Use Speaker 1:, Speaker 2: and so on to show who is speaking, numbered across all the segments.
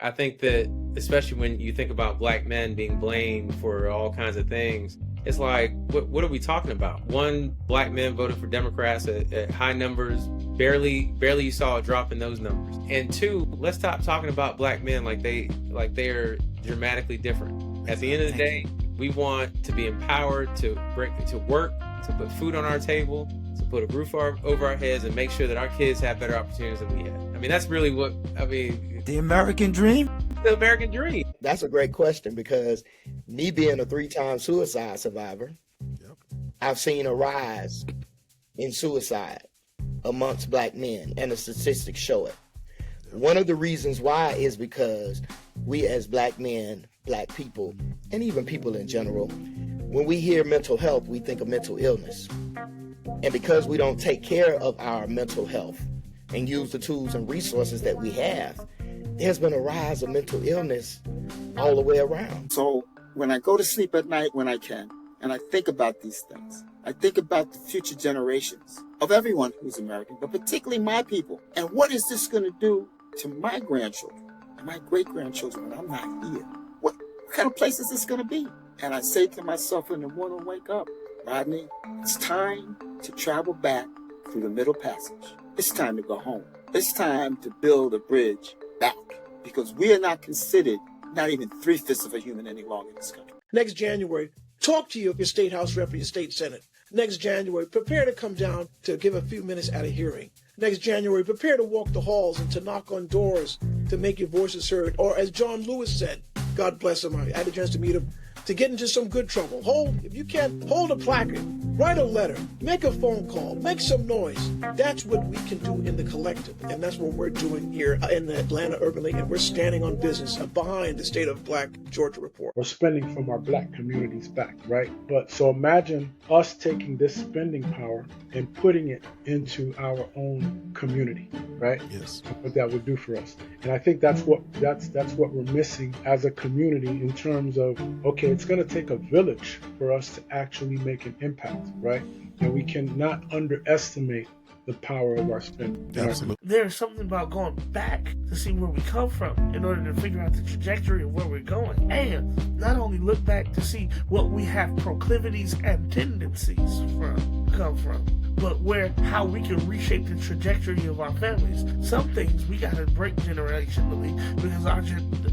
Speaker 1: I think that especially when you think about black men being blamed for all kinds of things, it's like, what are we talking about? One, black men voted for Democrats at high numbers. Barely you saw a drop in those numbers. And two, let's stop talking about black men like they're dramatically different. At the end of the day, we want to be empowered to work, to put food on our table, to put a roof over our heads, and make sure that our kids have better opportunities than we had. I mean, that's really
Speaker 2: the American dream.
Speaker 1: The American dream.
Speaker 3: That's a great question, because me being a 3-time suicide survivor, I've seen a rise in suicide amongst black men, and the statistics show it. One of the reasons why is because we as black men, black people, and even people in general, when we hear mental health, we think of mental illness. And because we don't take care of our mental health and use the tools and resources that we have, there's been a rise of mental illness all the way around.
Speaker 4: So when I go to sleep at night when I can, and I think about these things, I think about the future generations of everyone who's American, but particularly my people. And what is this going to do to my grandchildren and my great-grandchildren when I'm not here? What kind of place is this going to be? And I say to myself in the morning, wake up, Rodney, it's time to travel back through the Middle Passage. It's time to go home. It's time to build a bridge back, because we are not considered not even 3/5 of a human any longer in this country.
Speaker 5: Next January, talk to your state house rep or your state senate. Next January, prepare to come down to give a few minutes at a hearing. Next January, prepare to walk the halls and to knock on doors to make your voices heard. Or as John Lewis said, God bless him, I had a chance to meet him, to get into some good trouble. If you can't, hold a placard, write a letter, make a phone call, make some noise. That's what we can do in the collective. And that's what we're doing here in the Atlanta Urban League. And we're standing on business behind the State of Black Georgia report.
Speaker 6: We're spending from our black communities back, right? But so imagine us taking this spending power and putting it into our own community, right?
Speaker 7: Yes.
Speaker 6: What that would do for us. And I think that's what we're missing as a community in terms of, okay, it's going to take a village for us to actually make an impact, right? And we cannot underestimate the power of our spending.
Speaker 7: Absolutely.
Speaker 8: There's something about going back to see where we come from in order to figure out the trajectory of where we're going. And not only look back to see what we have proclivities and tendencies come from, but how we can reshape the trajectory of our families. Some things we got to break generationally, because our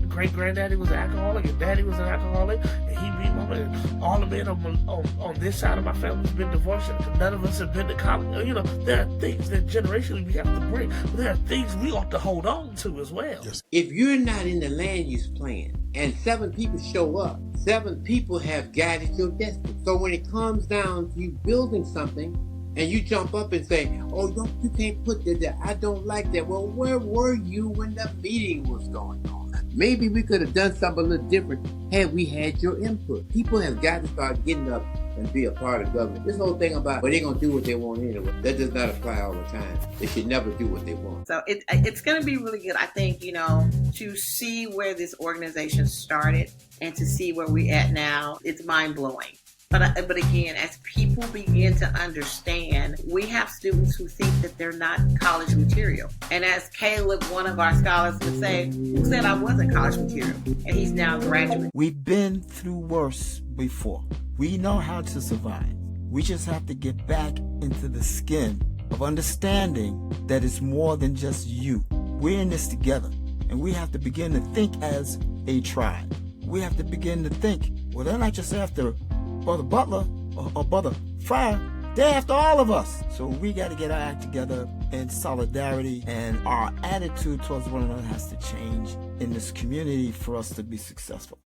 Speaker 8: great-granddaddy was an alcoholic and daddy was an alcoholic, and he beat mama, and all the men on this side of my family have been divorced, and none of us have been to college. You know, there are things that generationally we have to break, but there are things we ought to hold on to as well.
Speaker 7: Yes.
Speaker 9: If you're not in the land use plan and 7 people show up, 7 people have guided your destiny. So when it comes down to you building something, and you jump up and say, oh, you can't put that there. I don't like that. Well, where were you when the meeting was going on? Maybe we could have done something a little different had we had your input. People have got to start getting up and be a part of government. This whole thing about, well, they're going to do what they want anyway, that does not apply all the time. They should never do what they want.
Speaker 10: So it's going to be really good, I think, to see where this organization started and to see where we're at now. It's mind-blowing. But again, as people begin to understand, we have students who think that they're not college material. And as Caleb, one of our scholars, would say, who said I wasn't college material? And he's now a graduate.
Speaker 2: We've been through worse before. We know how to survive. We just have to get back into the skin of understanding that it's more than just you. We're in this together. And we have to begin to think as a tribe. We have to begin to think, well, they're not just after Brother Butler or Brother Fryer, they're after all of us. So we got to get our act together in solidarity, and our attitude towards one another has to change in this community for us to be successful.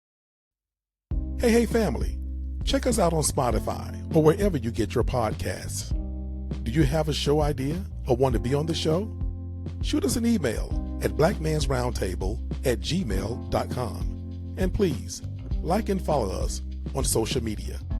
Speaker 7: Hey, family. Check us out on Spotify or wherever you get your podcasts. Do you have a show idea or want to be on the show? Shoot us an email at blackmansroundtable@gmail.com. And please, like and follow us on social media.